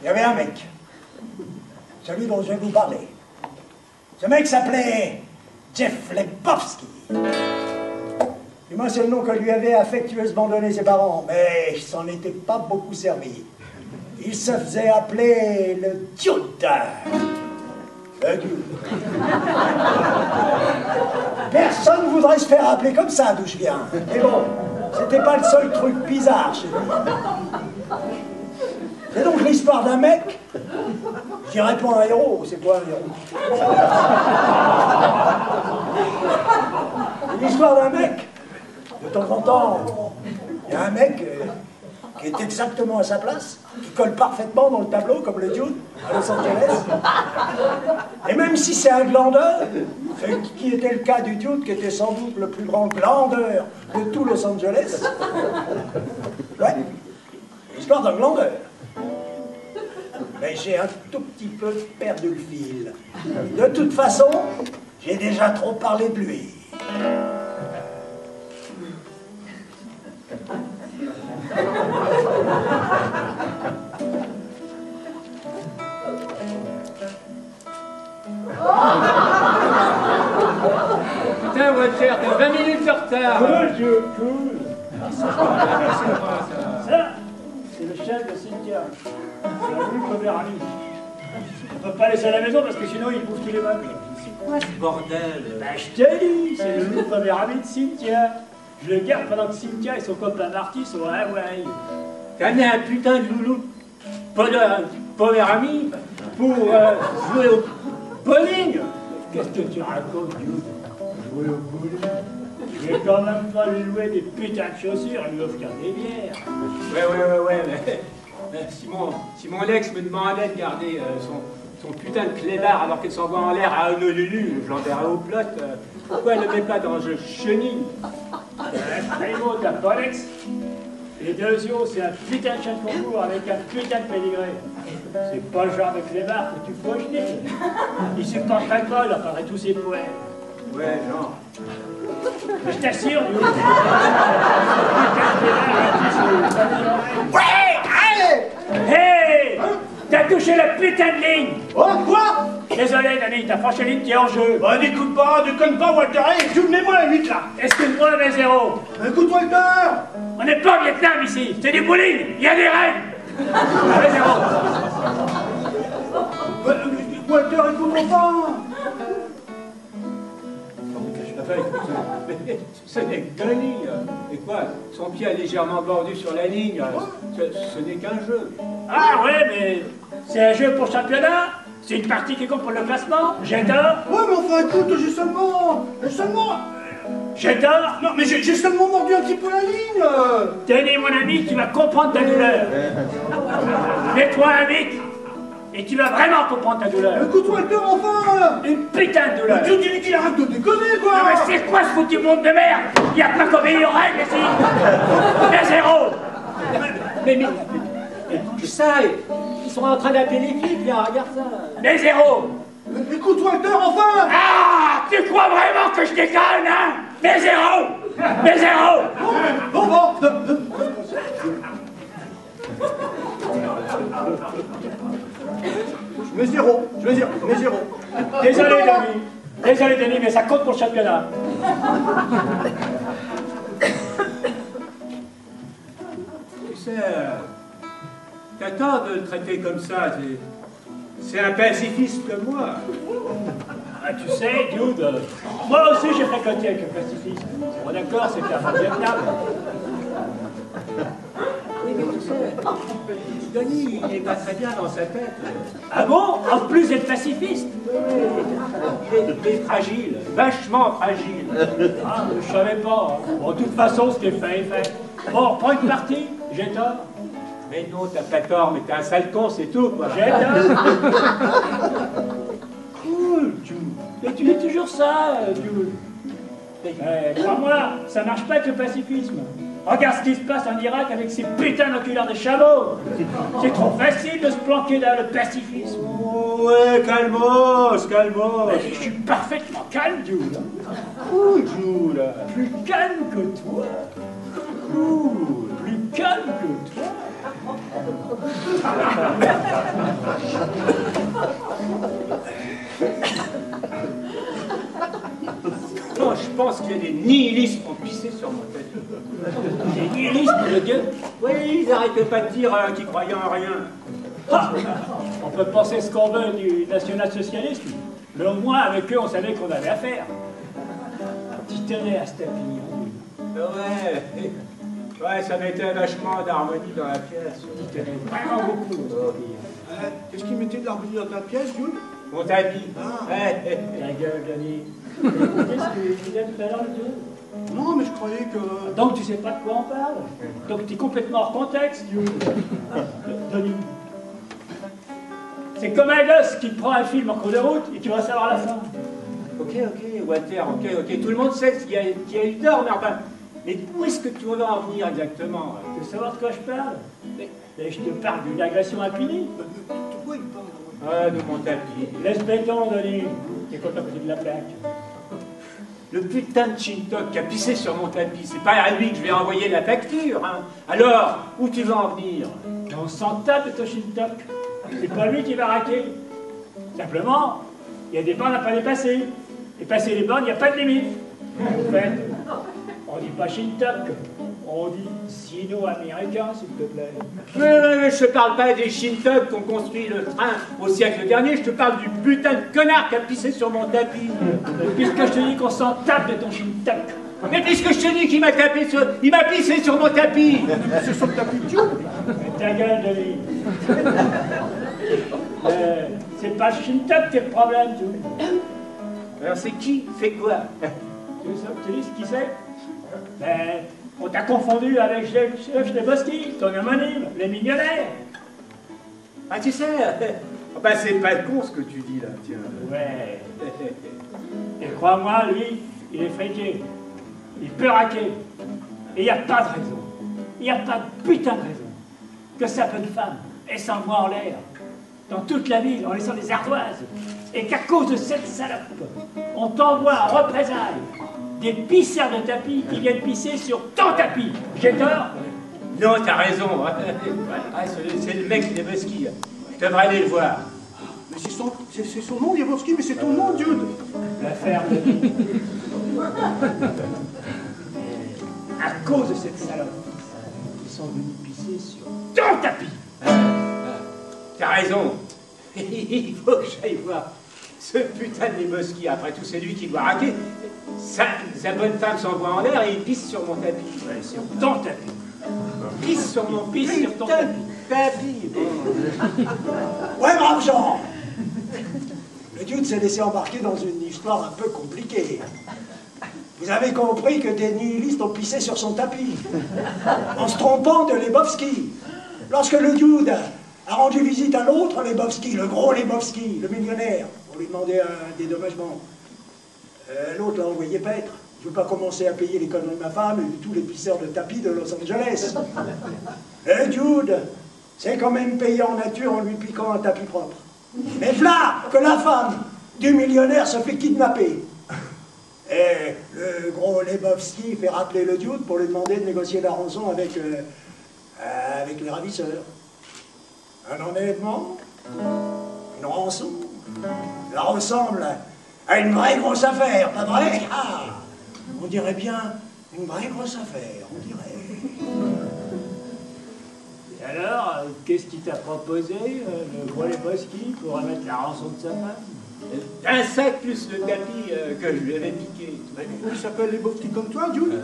Il y avait un mec, celui dont je vais vous parler. Ce mec s'appelait Jeff Lebowski. Du moins, c'est le nom que lui avaient affectueusement donné ses parents, mais il s'en était pas beaucoup servi. Il se faisait appeler le Dude. Le Dude. Personne ne voudrait se faire appeler comme ça d'où je viens. Mais bon, c'était pas le seul truc bizarre chez lui. C'est donc l'histoire d'un mec. Je dirais pas un héros, c'est quoi un héros? C'est l'histoire d'un mec. De temps en temps, il y a un mec qui est exactement à sa place, qui colle parfaitement dans le tableau, comme le Dude, à Los Angeles. Et même si c'est un glandeur, ce qui était le cas du Dude, qui était sans doute le plus grand glandeur de tout Los Angeles, ouais, l'histoire d'un glandeur. Mais j'ai un tout petit peu perdu le fil. De toute façon, j'ai déjà trop parlé de lui. Putain, Walter, t'as 20 minutes de retard. Ça, c'est le chef de Cynthia. C'est un groupe premier ami. On peut pas laisser à la maison parce que sinon il bouffe tous les meubles. C'est quoi ce bordel? Bah je te dis, c'est le loup premier ami de Cynthia. Je le garde pendant que Cynthia et son copain Marty sont à Hawaï. T'as amené un putain de loulou premier ami pour jouer au bowling? Qu'est-ce que tu racontes, Dude? Jouer au bowling? Je vais quand même pas lui louer des putains de chaussures et lui offrir des bières. Ouais, mais si mon ex me demandait de garder son putain de clébard alors qu'elle s'envoie en l'air à Honolulu, je l'enverrais au plot. Pourquoi elle ne met pas dans un chenille? Primo, t'as pas l'ex? Et deuxièmement, c'est un putain de chien de concours avec un putain de pédigré. C'est pas le genre de clébard que tu fous au genou. Il supporte l'alcool, il apparaît tous ses poèmes. Ouais, genre. Je t'assure, lui. Ouais, allez! Hey! T'as touché la putain de ligne! Oh, quoi? Désolé, Danny, t'as franchi la ligne qui est en jeu. Bah, n'écoute pas, déconne pas, Walter, souvenez-moi la 8 là! Excuse-moi, mais zéro. Écoute, Walter! On n'est pas au Vietnam ici, c'est du bowling, il y a des règles. Allez, zéro. Walter, écoute-moi pas! Ce n'est que Danny. Et quoi? Son pied est légèrement bordu sur la ligne. Ce n'est qu'un jeu. Ah ouais, mais c'est un jeu pour championnat. C'est une partie qui compte pour le classement. J'ai tort. Ouais, mais enfin, écoute, j'ai seulement... J'ai tort. Non, mais j'ai seulement mordu un petit peu la ligne. Tenez, mon ami, tu vas comprendre ta douleur. Mets-toi un vite. Et tu vas vraiment comprendre ta douleur. Écoute, Walter, enfin. Une putain de douleur. Tu dis qu'il arrête de déconner, quoi. Ah, mais c'est quoi ce foutu monde de merde? Y a pas qu'obéir aux règles ici. Mais zéro. Mais, tout ça, ils sont en train d'appeler les flics, là, regarde ça. Mais zéro. Écoute, Walter, enfin. Ah, tu crois vraiment que je déconne, hein? Mais zéro. Mais zéro. Bon. Je mets zéro. Désolé, Denis, mais ça compte pour le championnat. Tu sais, t'as tort de le traiter comme ça. C'est un pacifiste comme moi. Ah, tu sais, Dude, moi aussi j'ai fréquenté avec le pacifisme. Bon, d'accord, c'était avant le Vietnam. Oui, mais tu sais, Denis, il n'est pas très bien dans sa tête. Ah bon? En plus d'être pacifiste? Il est fragile, vachement fragile. Ah, je savais pas. Hein. Bon, de toute façon, ce qui est fait est fait. Bon, prends une partie, j'ai tort. Mais non, t'as pas tort, mais t'es un sale con, c'est tout, quoi. J'ai tort. Cool, Jude. Mais tu es toujours ça, Jude. Crois-moi, ça marche pas avec le pacifisme. Regarde ce qui se passe en Irak avec ces putains d'enculeurs de chameaux. C'est trop facile de se planquer dans le pacifisme. Ouais, calmos. Mais je suis parfaitement calme, Jude. Cool, Jules. Plus calme que toi. Cool. Plus calme que toi. Non, je pense qu'il y a des nihilistes qui ont pissé sur mon tête. Des nihilistes, le Dieu. Oui, ils n'arrêtaient pas de dire qu'ils croyaient en rien. Ah, on peut penser ce qu'on veut du national-socialisme, mais au moins avec eux on savait qu'on avait affaire. Tu tenais à cette opinion. Ouais, ça mettait vachement d'harmonie dans la pièce. Tu tenais vraiment beaucoup. Qu'est-ce qui mettait de l'harmonie dans ta pièce, Jules? Mon tapis. Ta gueule, Denis. Qu'est-ce que tu disais tout à l'heure, Dieu? Non, mais je croyais que... Donc tu sais pas de quoi on parle. Donc tu es complètement hors contexte, Dieu. Denis. C'est comme un gosse qui prend un film en cours de route et qui va savoir la fin. Ok, Walter, ok. Tout le monde sait qui a eu tort, mais enfin... Mais où est-ce que tu veux en venir exactement? Tu veux savoir de quoi je parle? Mais je te parle d'une agression impunie. De quoi il parle? Ah, de mon tapis. Laisse béton, Denis. T'es content que tu de la plaque. Le putain de Shintok qui a pissé sur mon tapis, c'est pas à lui que je vais envoyer la facture, hein. Alors, où tu vas en venir? On s'en tape de ton Shintok. C'est pas lui qui va raquer. Simplement, il y a des bornes à pas dépasser. Et passer les bornes, il n'y a pas de limite. En fait, on dit pas Shintok, on dit sino-américain, s'il te plaît. Mais je te parle pas des Shintok qui ont construit le train au siècle dernier, je te parle du putain de connard qui a pissé sur mon tapis. Puisque je te dis qu'on s'en tape de ton Shintok. Mais puisque je te dis qu'il m'a il m'a pissé sur mon tapis. C'est sur le tapis de Jules. Ta gueule, Denis. C'est pas Shintok qui est le problème, tu. Alors c'est qui fait quoi? Tu sais ce qui c'est? Ben, on t'a confondu avec Schleboski, ton homonyme, les millionnaires. Ah tu sais, bah c'est pas con ce que tu dis là, tiens. Ouais. Et crois-moi, lui, il est friqué. Il peut raquer. Et il n'y a pas de raison. Il n'y a pas de putain de raison que certaines femmes elles s'envoient en l'air dans toute la ville en laissant des ardoises. Et qu'à cause de cette salope, on t'envoie en représailles des pisseurs de tapis qui viennent pisser sur ton tapis. J'ai tort? Non, t'as raison. Ah, c'est le mec Lieboski. Je devrais aller le voir. Mais c'est son nom, Lieboski, mais c'est ton nom, Jude. L'affaire de à cause de cette salope, ils sont venus pisser sur ton tapis. T'as raison. Il faut que j'aille voir ce putain de Lieboski. Après tout, c'est lui qui doit raquer. Sa bonne femme s'envoie en l'air et il pisse sur mon tapis. Ouais, sur ton tapis. Pisse sur mon Pisse sur ton tapis. Ouais, brave Jean. Le dude s'est laissé embarquer dans une histoire un peu compliquée. Vous avez compris que des nihilistes ont pissé sur son tapis, en se trompant de Lebowski. Lorsque le dude a rendu visite à l'autre Lebowski, le gros Lebowski, le millionnaire, pour lui demander un dédommagement. L'autre l'a envoyé paître. Je ne veux pas commencer à payer les conneries de ma femme et de tous les pisseurs de tapis de Los Angeles. Jude, c'est quand même payé en nature en lui piquant un tapis propre. Mais voilà que la femme du millionnaire se fait kidnapper. Et le gros Lebowski fait rappeler le Dude pour lui demander de négocier la rançon avec les ravisseurs. Un enlèvement, une rançon, ça ressemble à une vraie grosse affaire, pas vrai? Ah, on dirait bien une vraie grosse affaire, on dirait. Et alors, qu'est-ce qu'il t'a proposé, le gros Lebowski, pour remettre la rançon de sa femme? Un sac plus le tapis que je lui avais piqué. Il s'appelle Lebowski comme toi, Jude?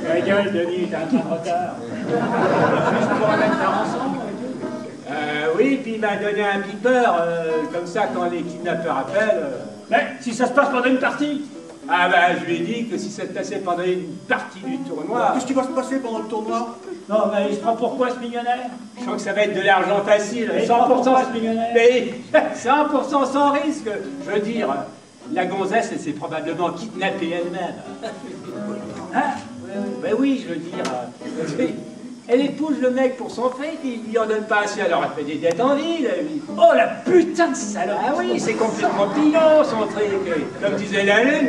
Ta gueule, Denis, t'as un train de retard. Juste pour remettre la rançon. Oui, puis il m'a donné un beeper, comme ça, quand les kidnappeurs appellent. Mais si ça se passe pendant une partie? Ah bah, je lui ai dit que si ça se passait pendant une partie du tournoi... Qu'est-ce qui va se passer pendant le tournoi? Non, mais il se prend pourquoi ce millionnaire? Je sens que ça va être de l'argent facile, Mais 100% ce millionnaire? Mais 100% sans risque. Je veux dire, la gonzesse, elle s'est probablement kidnappée elle-même. Hein? Ben oui, je veux dire... Elle épouse le mec pour son fric, il lui en donne pas assez, alors elle fait des dettes en ville. Oh la putain de salope! Ah oui, c'est complètement pilon son truc. Comme disait la lune,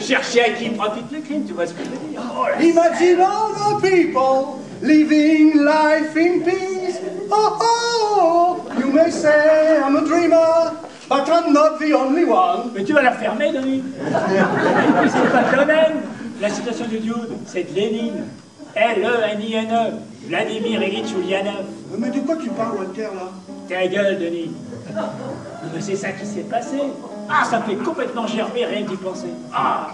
chercher à qui profite le crime, tu vois ce que je veux dire. Oh, Imagine all the people living life in peace. Oh, oh, oh, you may say I'm a dreamer, but I'm not the only one. Mais tu vas la fermer, Denis. C'est pas le domaine. La citation de Dude, c'est de Lénine. L-E-N-I-N-E. Vladimir Ilyich Ulyanov. Mais de quoi tu parles, Walter, là? Ta gueule, Denis. Mais c'est ça qui s'est passé. Ah, ça me fait complètement gerber, rien d'y penser. Ah!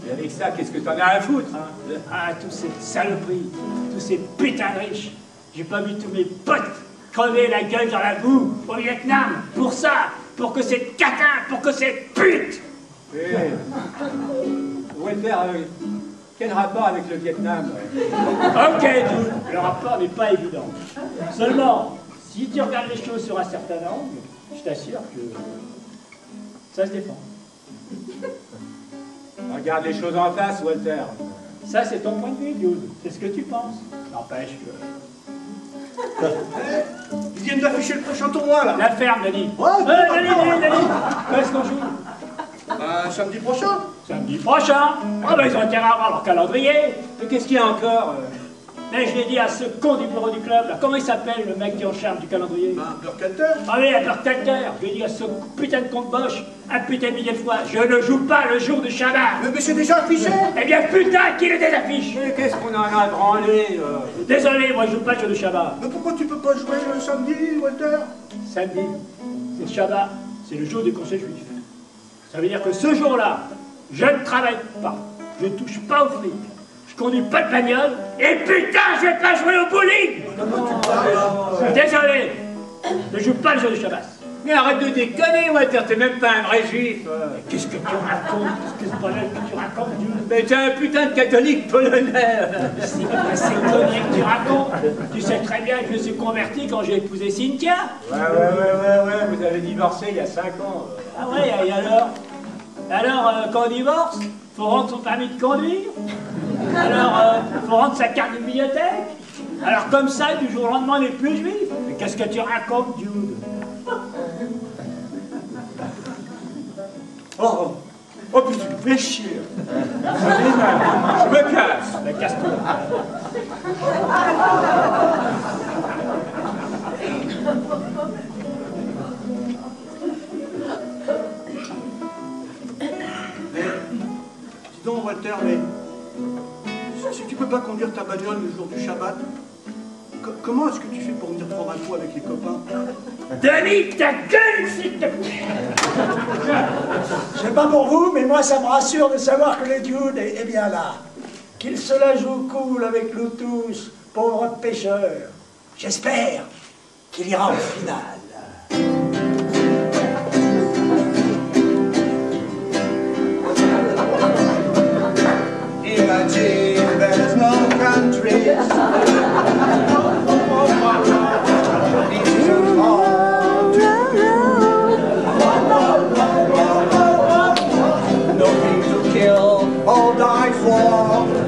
Et avec ça, qu'est-ce que t'en as à foutre, hein? Ah, tous ces saloperies, tous ces putains de riches. J'ai pas vu tous mes potes crever la gueule dans la boue au Vietnam. Pour ça, pour que cette catin, pour que cette pute. Walter, quel rapport avec le Vietnam? Ok, Jude, le rapport n'est pas évident. Seulement, si tu regardes les choses sur un certain angle, je t'assure que ça se défend. Regarde les choses en face, Walter. Ça, c'est ton point de vue, Jude. C'est ce que tu penses. N'empêche que... Ils viennent d'afficher le prochain tournoi, là. La ferme, Denis. Ouais, Denis. Où est-ce qu'on joue? Samedi prochain. Samedi prochain. Ah ben, ils ont intérêt à avoir leur calendrier. Mais qu'est-ce qu'il y a encore? Mais je l'ai dit à ce con du bureau du club, là. Comment il s'appelle, le mec qui est en charge du calendrier? Burkhalter. Ah oui, à Burkhalter. Je lui ai dit à ce putain de con de Bosch, un putain de millier de fois, je ne joue pas le jour du Shabbat. Mais c'est déjà affiché. Eh bien, putain, qu'il le désaffiche. Mais qu'est-ce qu'on en a branlé? Désolé, moi je joue pas le jour du Shabbat. Mais pourquoi tu peux pas jouer le samedi, Walter? Samedi, c'est le Shabbat, c'est le jour du conseil juif. Ça veut dire que ce jour-là, je ne travaille pas, je ne touche pas au fric, je conduis pas de bagnole, et putain, je vais pas jouer au bowling. Désolé, ne joue pas le jour du Shabbat. Mais arrête de déconner, Walter, t'es même pas un vrai juif. Qu'est-ce que tu racontes? Qu'est-ce que tu racontes, Dieu? Mais t'es un putain de catholique polonais. C'est conneries que tu racontes. Tu sais très bien que je me suis converti quand j'ai épousé Cynthia. Ouais, vous avez divorcé il y a 5 ans. Ah ouais, et alors? Alors, quand on divorce, faut rendre son permis de conduire. Alors, faut rendre sa carte de bibliothèque. Alors comme ça, du jour au lendemain, on n'est plus juif. Mais qu'est-ce que tu racontes, Jude? Oh puis tu me fais chier. Je me casse. La casse-toi. Dis donc, Walter, mais si tu peux pas conduire ta bagnole le jour du Shabbat, comment est-ce que tu fais pour venir prendre un coup avec les copains? Denis, ta gueule, s'il te plaît! Je sais pas pour vous, mais moi ça me rassure de savoir que le Dude est bien là. Qu'il se la joue cool avec nous tous, pauvres pêcheurs. J'espère qu'il ira en finale. Imagine there's no countries. fois.